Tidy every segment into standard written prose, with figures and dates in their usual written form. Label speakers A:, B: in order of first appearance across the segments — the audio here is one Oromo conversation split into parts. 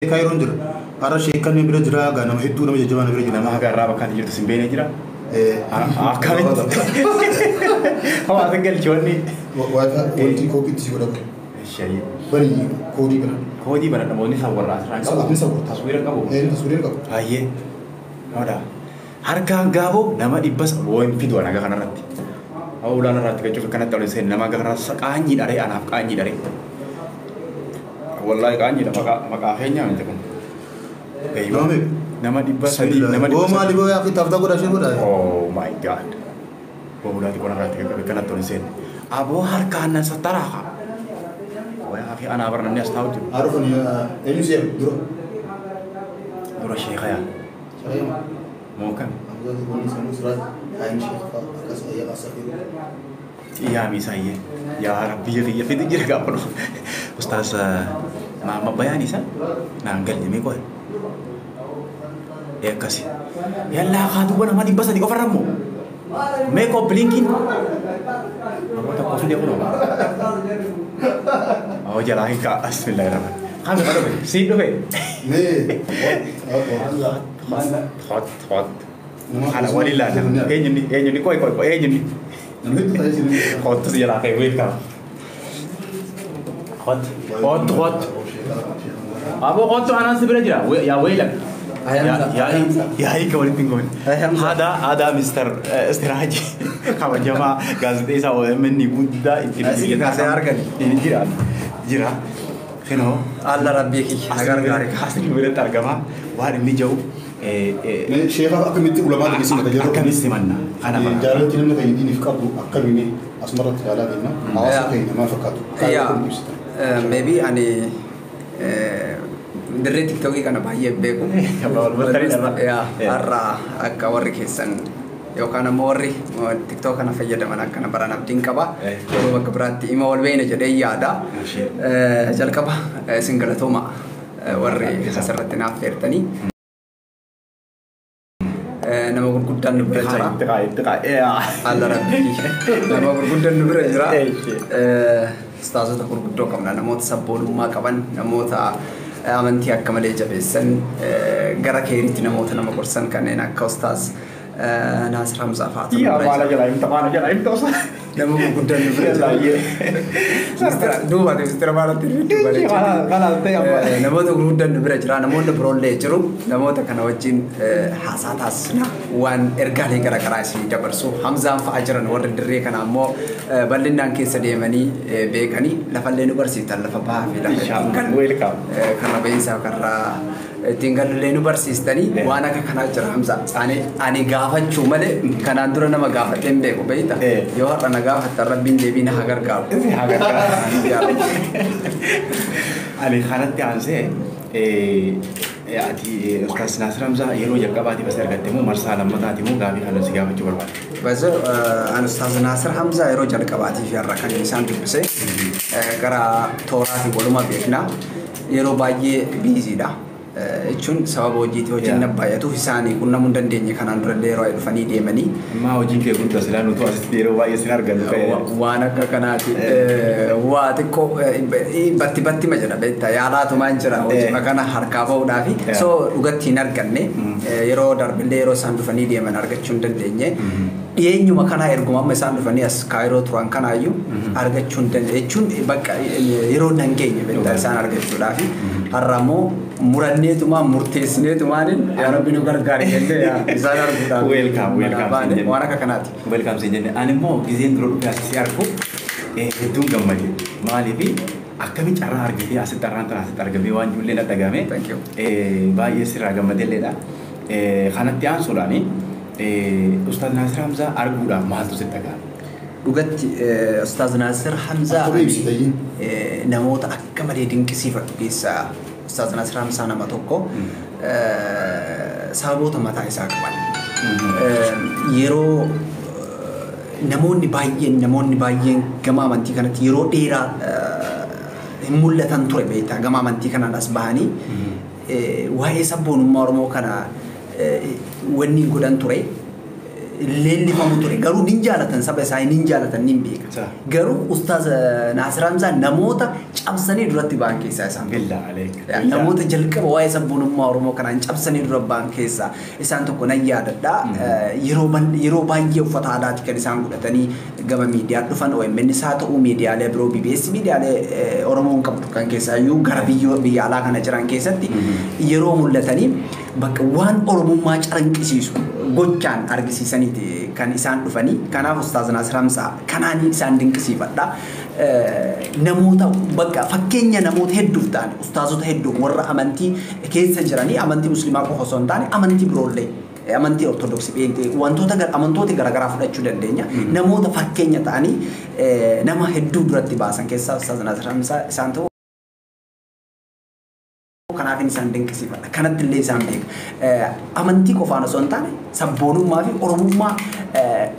A: Kairon jira. Ara sheekan bira jira ganama hedduu nama jajjabaan bira jira.
B: Nama agarraa bakka jirtu simbeene jira. Akkamitti. Hawaasa galchoonni.
A: Wanti kookii itti godhamu.
B: Shayi.
A: Bari koodii bira.
B: Koodii bira namoonni sawwarraa asirraa qabu.
A: Sababni sawwarraa.
B: Taswiira qabu.
A: Taswiira qabu.
B: Baay'ee. Noodha. Harkaan gaaboo nama dhibbas woon fidu anaga kanarratti. Hawulaan irratti gachuuf akkanatti olii seen nama agarraa qaanyii dharee anaaf qaanyii dharee. Wallahi qaanyii dha maqaa keenyaa miti kun. Nama dhibba sadii nama dhibba sadii.
A: Maali boo yaa taaftaa godhashee godhaa.
B: Oh my god. Bobuudhaati kun irratti kanatti olii seen. Aboo harkaan nan sattaraaka. Wayaa fi anaa barnanni as taa'u jiru.
A: Haaruu kun eenyu seera dura.
B: Dura sheekaya. Mookan. Iya misalnya, ya Rabbi ya fitu jira gak perlu. Ustaz Mama bayani san, nanggal jeme ko. Ya kasih. Ya lah kadu ko naman ibasa di ko faramo. May ko blinking. Ako ta ko sudah ko. Oh jalahin ka bismillahirrahmanirrahim. Kami ano ba? Sino ba?
A: Ne.
B: Hot. Ala walillah. Enyo ni koy enyo ni. Hot to jala kay welcome. Hot. Abo hot to anan sibira jira. Ya welak. Ya kawali tinggon. Ada Mr. Istirahaji. Kawan jama gazete sa OMN ni Buddha intelligent
C: saya harga
B: ini jira. Keno
C: Allah Rabbiki
B: agar gari kasih murid targama war ini jauh
A: Sheekha akkamitti ulamaa dhageessina tajaajila.
B: Akkamitti manna.
A: Jaalalli namni kan inni qabu akkamiin asumarratti ilaalaa deemna. Hawaasa keenya maal fakkaatu?
C: Maybe ani dirree TikTokii kana baay'ee beeku. Har'a akka warri keessan yookaan ammoo warri TikTok kana fayyadaman akkana baran abdiin qaba. Yeroo bakka biraatti ima wal beena jedhee yaada. Jalqaba isin galatooma warri asirratti naaf feertanii. Nama gurguddaan nu bira jira. Allah Rabbi. Nama gurguddaan nu bira jira. Ustaazota gurguddoo qabna. Namoota sabboonummaa qaban, namoota amantii akka malee jabeessan, gara keeriitti namoota nama gorsan kanneen akka Ustaaz Naasir Hamzaa fa'aatu.
B: Iya, maala jala tosa.
C: Nama gurguddaan nu bira jira. Duuba ministeera maalaatti namoota gurguddaan nu bira jira. Namoonni biroollee jiru. Namoota kana wajjin haasaa taasisna waan ergaalee garaagaraa isin dabarsu. Hamzaan fa'aa jiran warri dirree kana ammoo bal'inaan keessa deemanii beekanii lafallee nu barsiiftan lafa bahaa fi lafa kana beeysaa karraa ittiin gallee nu barsiistanii waan akka kanaa jira Hamza. Ani gaafachuu malee kanaan dura nama gaafateen beeku beeyta. Yoo har'a na gaafattan rabbiin deebii na haa gargaaru.
B: Ani kanatti aansee ati Ustaaz Naasir Hamzaa yeroo jalqabaatiif as argatte moo marsaa lammataati moo gaafii kana si gaafachuu barbaade?
C: Baay'ee ani Ustaaz Naasir Hamzaa yeroo jalqabaatiif har'a kan isaan dubbise gara tooraatiin waluma beekna. Yeroo baay'ee biiziidha. Jechuun sababa hojiitii hojiin nabbaayatuuf isaanii qunnamuu hin dandeenye kanaan dura yeroo dhufanii deemanii.
B: Maa hojiin kee guddaa silaa nuti asitti yeroo baay'ee sin argannu ta'e.
C: Waan akka kanaati. Waa xiqqoo batti ma jedha beektaa yaalaatumaan jira hojii kana harkaa bahuudhaafi. So dhugatti hin arganne yeroo darbillee yeroo isaan dhufanii deeman argachuu hin dandeenye. Dhiyeenyuma kana erguma amma isaan dhufanii as Kaayiroo turan kanaayyuu argachuu hin dandeenye. Jechuun bakka yeroo hin geenye beektaa isaan argachuudhaafi. Har'a immoo muranneetuma murteessineetumaan yaa rabbi nu gargaari jennee isaan arguudhaaf.
B: Welcome.
C: Waan akka kanaati.
B: Welcome sin jenne. Ani immoo gizeen dura dhufee asii argu hedduun gammadee. Maaliifi akkamiin carraa argatee asitti arraan tan asitti argamee waan ijoolleen dhagahame. Baay'ee sirraa gammadeelleedha. Kanatti aansuudhaani Ustaaz Naasir Hamzaa arguudhaaf maaltu sitti dhagahame?
C: Dhugatti Ustaaz Naasir Hamzaa namoota akka malee dinqisiifadhu keessaa Ustaaz Naasir Hamzaa nama tokko sababoota mataa isaa qaban. Yeroo namoonni baay'een gama amantii kanatti yeroo dheeraa hin mul'atan ture beektaa gama amantii kanaan as bahanii waa'ee sabboonummaa Oromoo kana wanni godhan ture leellifamu ture garuu nin jaalatan saba isaanii nin jaalatan nin beeka garuu ustaaz Naasir Hamzaa namoota cabsanii duratti ba'an keessaa isaan namoota jalqaba waa'ee sabboonummaa Oromoo kanaan cabsanii dura ba'an keessaa isaan tokko nan yaadadha yeroo baay'ee uffata aadaati kan isaan godhatanii gama miidiyaa dhufan OMN isaa ta'uu miidiyaalee biroo BBS miidiyaalee Oromoon qabdu kan keessaa iyyuu gara biyya alaa kana jiran keessatti yeroo mul'atanii bakka waan Oromummaa calanqisiisu gochaan argisiisaniiti kan isaan dhufanii kanaaf ustaaz Naasir Hamzaa kanaanii isaan dinqisiifadha namoota bakka fakkeenya namoota hedduuf ta'an ustaazota hedduu warra amantii keessa jiranii amantii musliimaa qofa osoo hin taane amantii biroollee amantii ortodoksii amantoota garaagaraa fudhachuu dandeenya namoota fakkeenya ta'anii nama hedduu duratti baasan keessaa ustaaz Naasir Hamzaa isaan ta'u kanaafin isaan dinqisiifadha kanatti illee isaan beeka amantii qofaan osoo hin taane sabboonummaa fi oromummaa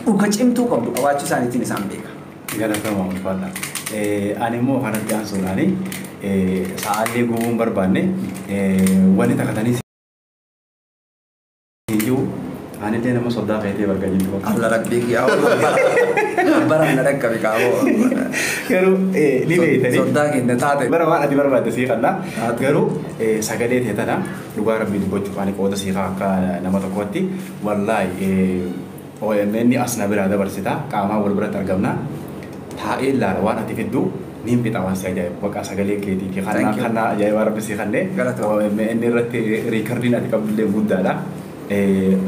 C: dhuga cimtuu qabdu qabaachuu isaaniitiin isaan beeka.
B: Galatooma ulfaadha. Ani immoo kanatti aansuudhaani sa'aallee gubuun barbaanne wanni takkatanii iyyuu anillee nama sodaa feetee barga jirtu.
C: Allah rabbii yaa baraan dhaqqa biqaaboo.
B: Garuu ni beeytanii.
C: Sodaa keenya taate.
B: Bara waan ati barbaadde sii qalla. Garuu sagalee teetana dhugaa rabbii dubbachuuf ani qooda sii akka nama tokkotti wallaahi OMN as na biraa dabarsita qaamaa wal biratti argamna. Taa'ee ilaala waan ati fidduu niin bixa waan si ajaa'ibu bakka sagalee keetii fi kana ajaa'ibaa rabbi sii kannee OMN irratti riikardiin ati qabdullee guddaadha.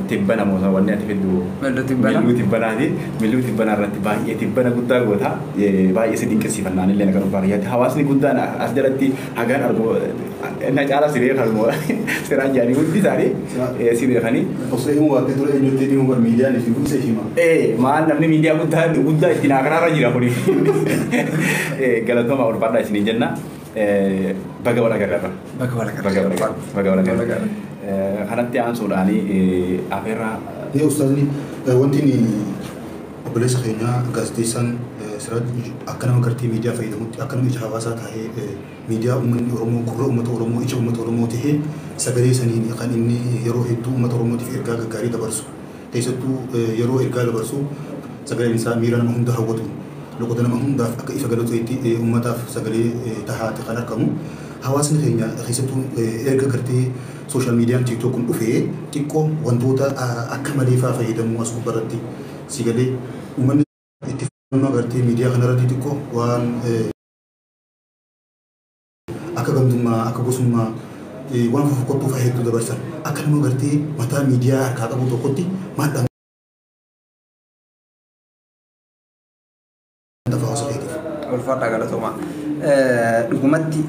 B: Tibbana namoota wanni ati fidduu milluu tibbanaati milluu tibbanaa irratti baay'ee tibbana guddaa goota baay'ee si dinqisiifannaan illee nagaruu baay'eetti hawaasni guddaan as jalatti hagaan argu na caala si beekalmoo siraan jaanii hundi isaanii si beekanii.
A: Osoo himu waaqee ture eenyutti himu bar miidiyaan ifi guddisa hima.
B: Maal namni miidiyaa guddaa itti naa karaarra jira kuni. Galatooma ulfaadhaa isinii jenna. Baga wal agarra. Baga wal agarra. Kanatti aansuudhaani afeerraa.
A: Ustaazni wanti obboleessa keenyaa gaazexeessaan sirriitti akka nama gartee miidiyaa fayyadamutti akka nama ija hawaasaa ta'ee miidiyaa uummanni Oromoo gurra uummata Oromoo ija uummata Oromoo ta'ee sagalee saniin kan inni yeroo hedduu uummata Oromootiif ergaa gaggaarii dabarsu keessattuu yeroo ergaa dabarsu sagaleen isaa miira nama hunda hawwatu loqota nama hundaaf akka ifa galatu itti uummataaf sagalee tahaate kan argamu hawaasni keenya keessattuu erga gartee social media TikTok kun dhufee xiqqoo wantoota akka malee fayyadamuu as gubbarratti si galee uummanni itti fayyadamu agartee miidiyaa kanarratti xiqqoo waan akka gamtummaa akka gosummaa waan fofokkottuu fa'aa hedduu dabarsan akka nama agartee mataa miidiyaa harkaa qabu tokkotti maadhaan
C: ulfaadhaa galatooma dhugumatti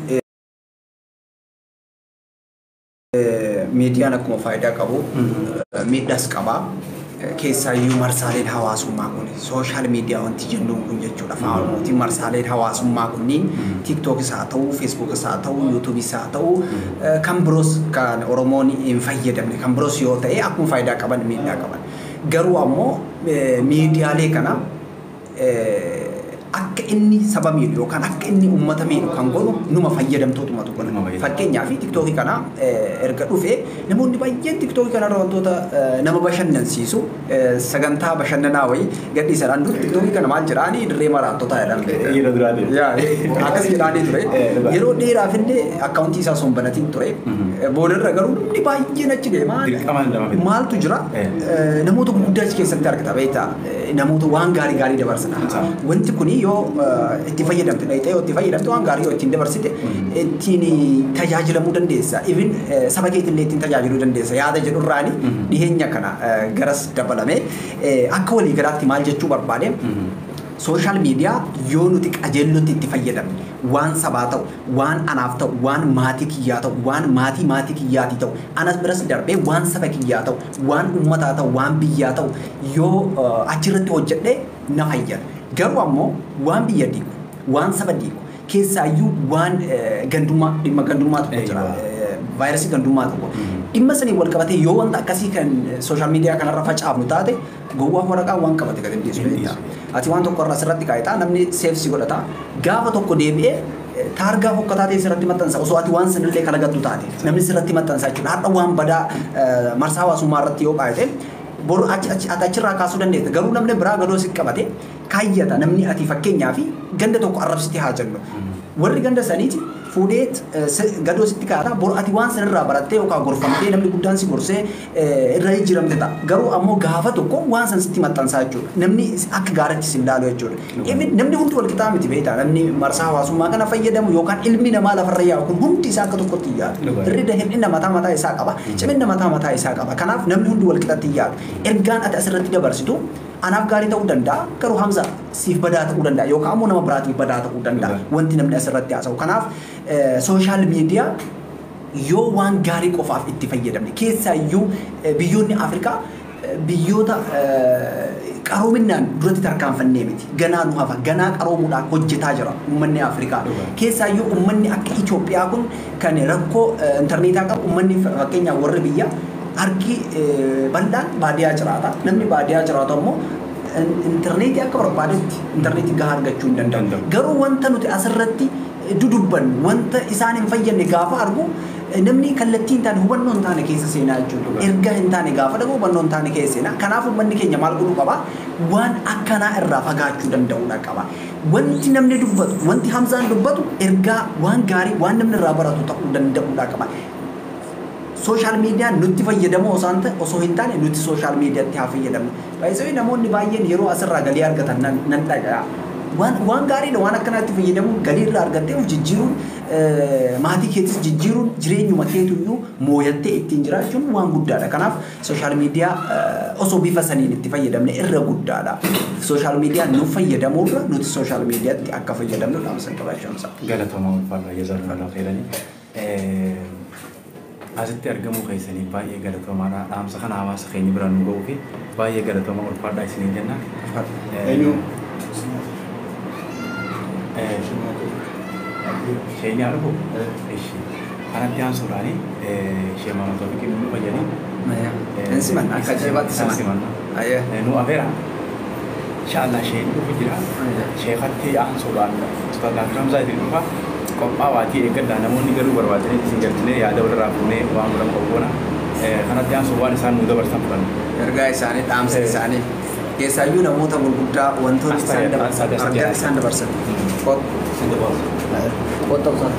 C: miidiyaan akkuma faayidaa qabu miidhaas qaba keessaayyuu marsaaleen hawaasummaa kun sooshaal miidiyaa wanti jennuun kun jechuudha afaan oromootiin marsaaleen hawaasummaa kunniin tiiktookis haa ta'u feesbuukis haa ta'u yuutuubis haa ta'u kan biroos kan oromoon hin fayyadamne kan biroos yoo ta'e akkuma faayidaa qaban miidhaa qaban garuu ammoo miidiyaalee kana akka inni saba miidhu yookaan akka inni uummata miidhu kan godhu numa fayyadamtootuma tokko fakkeenyaaf tiiktookii kana erga dhufee namoonni baay'een tiiktookii kanarra wantoota nama bashannansiisu sagantaa bashannanaa wayii gadhiisadhaan dur tiiktookii kana maal jedhaanii dirree maraattotaa jedhan akkas jedhaanii ture yeroo dheeraaf illee akkaawuntii isaa sun banatiin ture boodarra garuu namni baay'een achi deemaa maaltu jira namoota gurguddaa achi keessatti argata beektaa namoota waan gaarii dabarsan wanti kuni yoo itti fayyadamte dhayitee yoo itti fayyadamte waan gaarii yoo ittiin dabarsite ittiin tajaajilamuu dandeessa even saba keetillee ittiin tajaajiluu dandeessa yaada jedhurraani dhiheenya kana garas dabalame akka walii galaatti maal jechuu barbaade sooshaal miidiyaa yoo nuti qajeellotti itti fayyadamne waan sabaa ta'u waan anaaf ta'u waan maatii kiyyaa ta'u waan maatii kiyyaatii ta'u anas biras darbee waan saba kiyyaa ta'u waan uummataa ta'u waan biyyaa ta'u yoo achirratti hojjedhe na fayyada garuu ammoo waan biyya diigu waan saba diigu keessaayyuu waan gandummaa dhimma gandummaa tokko jira vaayirasii gandummaa tokko dhimma sanii wal qabatee yoo wanta akkasii kan sooshaal miidiyaa kanarra facaafnu taate gowwaa waraqaa waan qabate gadi dhiisu ati waan tokko irraa sirratti kaayitaa namni seefsi godhata gaafa tokko deebi'ee taargaa fokkataa ta'e sirratti maxxansa osoo ati waan sanillee kalagattu taate namni sirratti maxxansa jechuudha har'a waan badaa marsaa hawaasummaa irratti yoo qaayite boru achirraa kaasuu dandeetta garuu namni biraa gadoo si qabate kaayyata namni ati fakkeenyaa fi ganda tokko arrabsiti haa jennu warri ganda saniiti fuudheet gadoo sitti kaata boru ati waan sanirraa barattee yookaan gorfamtee namni guddaan si gorsee irra jijjiiramte ta'a garuu ammoo gaafa tokko waan san sitti maxxansaa jechuudha namni akka gaariitti si ilaalu jechuudha namni hundi wal qixaa miti beektaa namni marsaa hawaasummaa kana fayyadamu yookaan ilmi namaa lafarra yaa'u kun hundi isaa akka tokkotti yaadu irrida hir'ina mataa isaa qaba cimina mataa isaa qaba kanaaf namni hundi wal qixatti yaadu ergaan ati asirratti dabarsitu anaaf gaarii ta'uu danda'a garuu Hamza siif badaa ta'uu danda'a yookaan ammoo nama biraatiif badaa ta'uu danda'a wanti namni asirratti haasa'u kanaaf sooshaal miidiyaa yoo waan gaarii qofaaf itti fayyadamne keessaayyuu biyyoonni Afrikaa biyyoota qaroominaan duratti tarkaanfannee miti ganaa nu hafa ganaa qaroomuudhaan hojjetaa jira uummanni Afrikaa keessaayyuu uummanni akka Itoophiyaa kun kan rakkoo intarneetaa qabu uummanni fakkeenyaaf warri biyya harki bal'aan baadiyyaa jiraata namni baadiyyaa jiraatu ammoo intarneetii akka barbaadetti intarneetii gahaa argachuu hin danda'u garuu wanta nuti asirratti dudubban wanta isaan hin fayyadne gaafa argu namni kallattii hin taane hubannoo hin taane keessa seenaa jechuudha erga hin taane gaafa dhabu hubannoo hin taane keessa seenaa kanaaf uummanni keenya maal godhuu qaba waan akkanaa irraa fagaachuu danda'uudha qaba wanti namni dubbatu wanti Hamzaan dubbatu ergaa waan gaarii waan namni irraa baratu ta'uu danda'uudha qaba social media nutti fayyadamoo osoo hin taane nuti social media tti haa fayyadamnu baay'ee namoonni baay'een yeroo asirraa galii argatan nan dhagaa waan gaariidha waan akkanaatti fayyadamu galii irraa argattee of jijjiiruun maatii keetis jijjiiruun jireenyuma keetuyyuu mooyattee ittiin jiraachuun waan guddaadha kanaaf social media osoo bifa saniin itti fayyadamne irra guddaadha social media nu fayyadamuurra nuti social media tti akka fayyadamnu dhaamsan qabaachuunsa
B: galatooma ulfaadha jazakallahu khairan asitti argamu keessanii baay'ee galatoomaadha dhaamsa kana hawaasa keenya biraan nu ga'uu fi baay'ee galatooma ulfaadha isiniin jenna Sheyni argu ishi kanatti aansuudhaani ishee maamiltoota kennu nu fayyadanii
C: ensiman akka jeebaatti siman
B: nu afeera inshallah sheyni dhufu jira sheekatti aansuudhaan ustaadhaa Hamzaa isin dhufa qophaa waatii eeggadhaa namoonni garuu barbaadanii isin galchine yaada walirraa fuunee waan godhan qophoona kanatti aansuu waan isaan nu dabarsan fudhan
C: ergaa isaanii dhaamsa isaanii keessaayyuu namoota gurguddaa wantoonni isaan dabarsan Kota besar.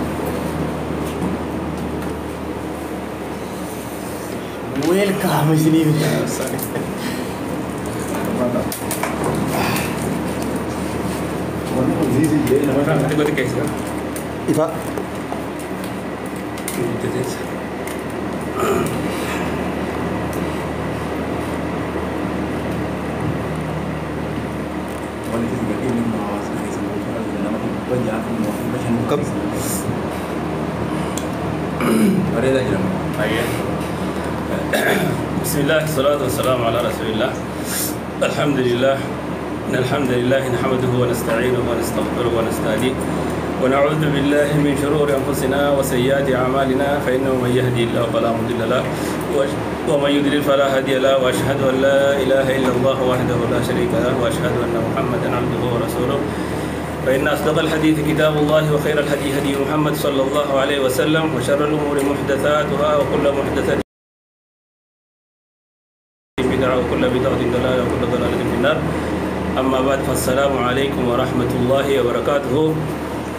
B: Welcome sini.
A: Ifa.
D: Kep. بسم الله والصلاة والسلام على رسول الله الحمد لله إن الحمد لله نحمده ونستعينه ونستغفره ونستهديه ونعوذ بالله من شرور أنفسنا وسيئات أعمالنا فإنه من يهدي الله فلا مضل له ومن يضلل فلا هادي له وأشهد أن لا إله إلا الله وحده لا شريك له وأشهد أن محمدا عبده ورسوله فإن أصدق الحديث كتاب الله وخير الهدي هدي محمد صلى الله عليه وسلم وشر الأمور محدثاتها وكل محدثة بدعة وكل بدعة ضلالة وكل ضلالة في النار أما بعد فالسلام عليكم ورحمة الله وبركاته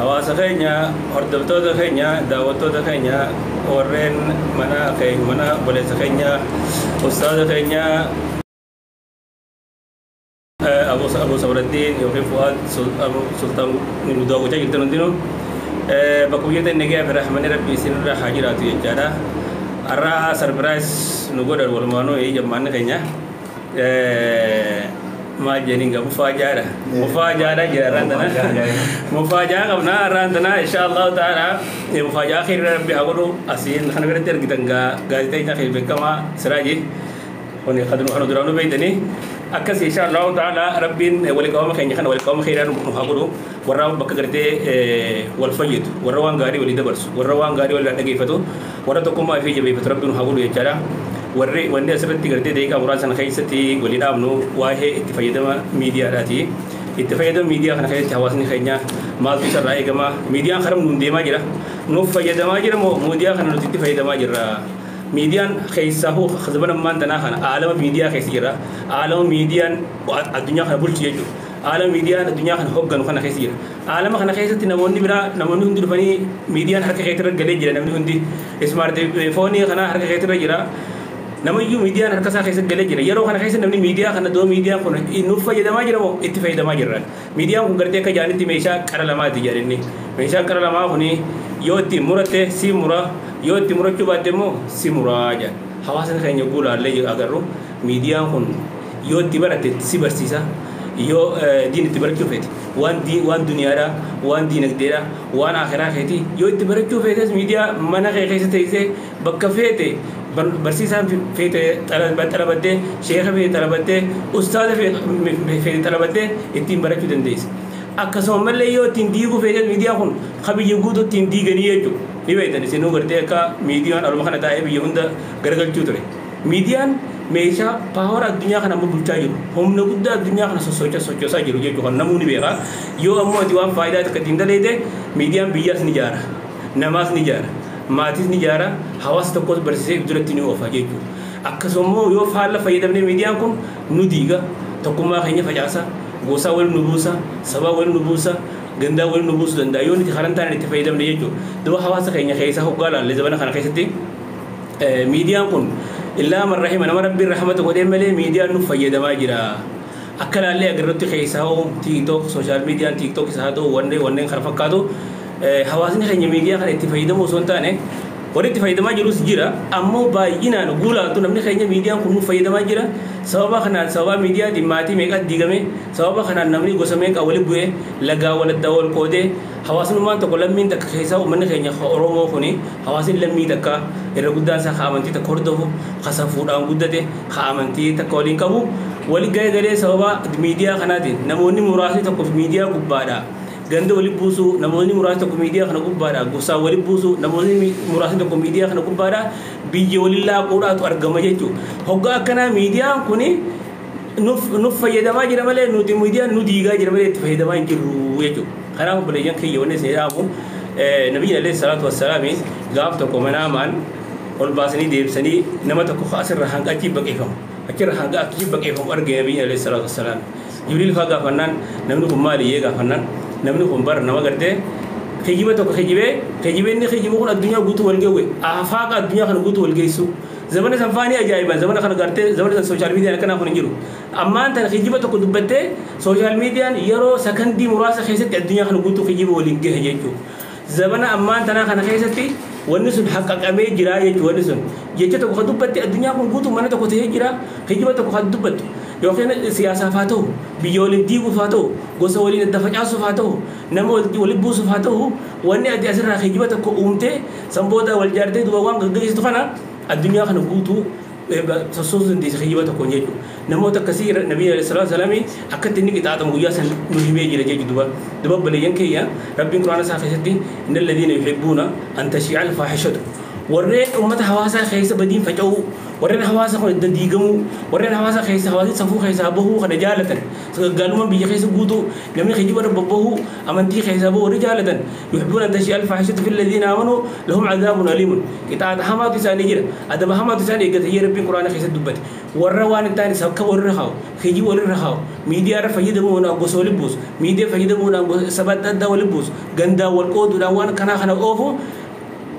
D: hawaasa keenya hordoftoota keenya daawwattoota keenya warreen mana boleessa keenya ustaaza keenya Abu Sabaraddin yookiin Fuad Sultan Nudoo gocha jirtan hundinuu bakka biyyoota inni ga'e rahmani rabbii isinirra haa jiraatu jechaadha har'a sarpiraayis nu godhan walumaanuu jammaanni keenya maal jedhin ga mufaajaadha jira rantana mufaajaa qabna rantana inshallah ta'ala mufaajaa khairaa rabbi haa godhu asiin kana biratti argitan gaazexeenya kee beekamaa Siraaji kuni qadnu hanu duraanu beeytanii akkas inshallah ta'ala rabbiin waliqawma keenya kana waliqawma khairaa nu haa godhu warra bakka gartee wal fayyidu warra waan gaarii walii dabarsu warra waan gaarii walii dhageeffatu warra tokkummaa fi jabeeffatu rabbiin haa godhu jechaadha warri wanti asirratti gartee deeqaa muraasan keessatti walii dhaabnu waa'ee itti fayyadama miidiyaadhaati itti fayyadama miidiyaa kana keessatti hawaasni keenya maaltu isarraa eegama miidiyaan karam nuun deemaa jira nuuf fayyadamaa jira moo miidiyaa kana nuti itti fayyadamaa jirra ميديان خيسه خزبنا ما أنت ناخنا عالم ميديا خيسيرة عالم ميديان الدنيا خنا بولش يجو عالم ميديان الدنيا خنا حقن خنا خيسيرة عالم خنا خيسة نموني برا نموني هندي فني ميديان حركة خيتر جليل جرا نموني هندي سمارت فوني خنا حركة خيتر جرا نموني ميديان حركة سا خيسة جليل جرا يرو خنا خيسة نموني ميديا خنا دو ميديا خنا نوفا يدما جرا مو اتفا يدما جرا ميديا خنا قرتي كجاني تي ميشا كرلما تجارني ميشا كرلما هني يوتي مرته سي مرا يوتي مرچو باتمو سي مراجا حواسن خين يقول الله اگرو ميديا هون يوتي برته سي برسيسا يو دين تبرچو فيت وان دنيا را وان دينك ديرا وان اخره خيتي يوتي برچو فيت ميديا منا خيسه تيسه بكفيته برسيسا فيت طلبته شيخ في طلبته استاذ في طلبته اتين برچو دنديس akkasuma mallee yoo ittiin diiguu fedhan miidiyaa kun biyya guutuu ittiin diiganii jechuudha. Ni beektan isinuu gartee akka miidiyaan aluma kana taa'ee biyya hunda garagalchuu ture. Miidiyaan meeshaa paawara addunyaa kana amma bulchaa jiru. Humna guddaa addunyaa kana sochoosaa jiru jechuudha. Kan namuu ni beeka. Yoo ammoo ati waan faayidaa akka ittiin daleete miidiyaan biyyaas ni ijaara. Namaas ni ijaara. Maatiis ni ijaara. Hawaasa tokkos barsiisee duratti ni oofa jechuudha. Akkasuma yoo faalla fayyadamne miidiyaan kun nu diiga tokkummaa keenya facaasa. gosa wal nubusa saba wal nubusa ganda wal nubusa dan dayon ti kharanta ni tafayda من يجو دو حواس خينيا خيسا حقالا لزبنا خنا خيستي ميديا كون الا من رحم انا ربي رحمته ودي ملي ميديا نو فيدا ما جرا اكل علي اگرت خيسا تيك توك سوشال ميديا تيك توك ساتو ونن خرفقاتو حواسني خينيا ميديا خنا تفيدا مو سونتانه وريت فايدة ما جلوس جرا أمو بايجينا نقولا تو نمني خينيا ميديا كونو فايدة ما جرا سبب خنا سبب ميديا دي ماتي ميكا ديغامي سبب خنا نمني غوسميك أولي بوي لغا ولا داول كودي حواسن ما تقول لمين تك خيسا ومن خينيا خرومو خوني حواسن لمين تكا إرغودا سا خامنتي تكوردو خسافو دام غودته خامنتي تكولين كابو ولي غاي غري سبب ميديا خنا دي نموني مراسي تكو ميديا كوبادا ganda wali busu namoni murasa ko media khana kubara gusa wali busu namoni murasa ko media khana kubara bije wali la qura to argama jechu hogga kana media kuni nuf fayda ma jira male nudi media nudi ga jira male fayda ma jiru jechu khana ko bale yanke yone se abu nabi alayhi salatu wassalam gafta ko manaman ol basani debsani namata ko khasir hanga ci bakifam akir hanga ci bakifam arge nabi alayhi salatu wassalam jibril fa gafanan namni ko mali ye gafanan namni ko bar nama garde khijiba to khijibe ni khijibu ko addunya gutu walgewe afaqa addunya kan gutu walgeisu zamana sanfani ajaiba zamana kan garte zamana social media kana ko ngiru amma anta khijiba to ko dubbate social media yaro sakandi murasa khaysat addunya kan gutu khijibu walge hejeju zamana amma anta kana khaysati wanisun haqqaqame jira yeju wanisun yeju to ko dubbate addunya kan gutu mana to ko hejira khijiba to ko dubbate يوكين سياسة فاتو بيولين ديبو فاتو غوسا ولين دفعاسو فاتو نمو ولي بوسو فاتو واني ادي اسر خيجبه كو اومتي سمبودا والجارتي دو وان غديس تخنا الدنيا خنا غوتو سوسوس دي خيجبه كو نيجو نمو تكسير النبي عليه الصلاه والسلام اكتني كتاب مغياسن مهمه جيره جي دبا بل ينكيا ربي قران ساخيتي ان الذين يحبون ان تشيع الفاحشه ورّي أمة حواسا خيسة بدين فجأو ورّي حواسا خن دديجمو ورّي حواسا خيسة حواسي سفو خيسة أبوه خن جالتن قالوا ما بيجي خيسة بوتو لمن خيجي ورّ ببوه أمنتي خيسة أبوه رجالتن يحبون أن تشيء الفاحشة في الذين آمنوا لهم عذاب أليم كتاب حماد تساني جرا أدب حماد تساني قد هي ربي القرآن خيسة دبت ورّ وان الثاني سبك ورّ خاو خيجي ورّ خاو ميديا رفيدمونا غوسول بوس ميديا فيدمونا سبات داول بوس غندا والقود وان كنا خنا أوفو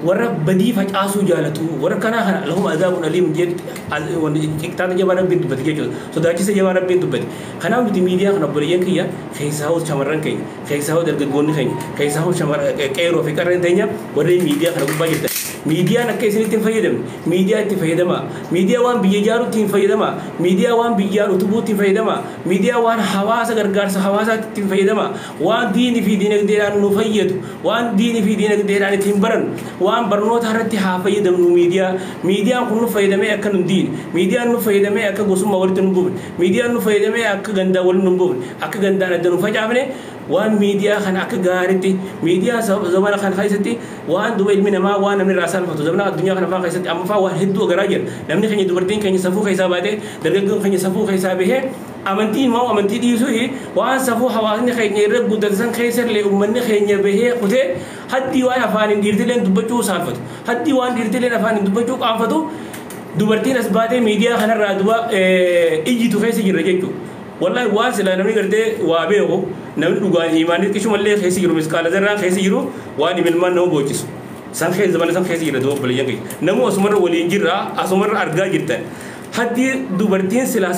D: ورا بدي فجأسو جالتو ورا كنا خنا لهم عذاب أليم جد كتاب جبارة بنت بدي so dachi se jawara bintu badi khana bi media khana buriyan kiya khaisa ho chamaran kai khaisa ho darga gonni kai khaisa ho chamar kairo fi karan tanya warre media khana ku bajita media na kaisini tin fayyadam media tin fayyadama media wan biye jaru tin fayyadama media wan biye jaru tubu tin fayyadama media wan hawasa gargar sa hawasa tin fayyadama wan dini fi dinak deran nu fayyadu wan dini fi dinak deran tin baran wan barnot harati ha fayyadam nu media kun nu fayyadame akan din media nu fayyadame akan gosuma wartun bubun media nu fayyadame akan ganda wal nu bubun akan ganda na danu fajamne وان ميديا خان أكجارتي ميديا زمان خان خايستي وان دوبل من ما وان من راسان فتو زمان الدنيا خان ما خايستي أما فا واحد دو غراجر لمن خني دوبرتين خني سفو خيساباته درجة خني سفو خيسابه amantiin moo amantii dhiisuu waan safuu hawaasni keenya irra guddatan keessa illee uummanni keenya bahee kutee haddii waan afaaniin dhiirtileen dubbachuu saafatu haddii waan dhiirtileen afaaniin dubbachuu qaanfatu dubartiin as baatee miidiyaa kanarraa duba iyyitu keessa jirra jechuudha. Wallahi waan sila namni gartee waa beeku namni dhugaan imaanitti qishumallee keessa jiru miskaala zarraan keessa jiru waan imilmaan nama boochisu. San keessa zamana san keessa jira duba obboleeyyan keenya. Namuu asumarra waliin jirra asumarra argaa jirtan haddii dubartiin silaa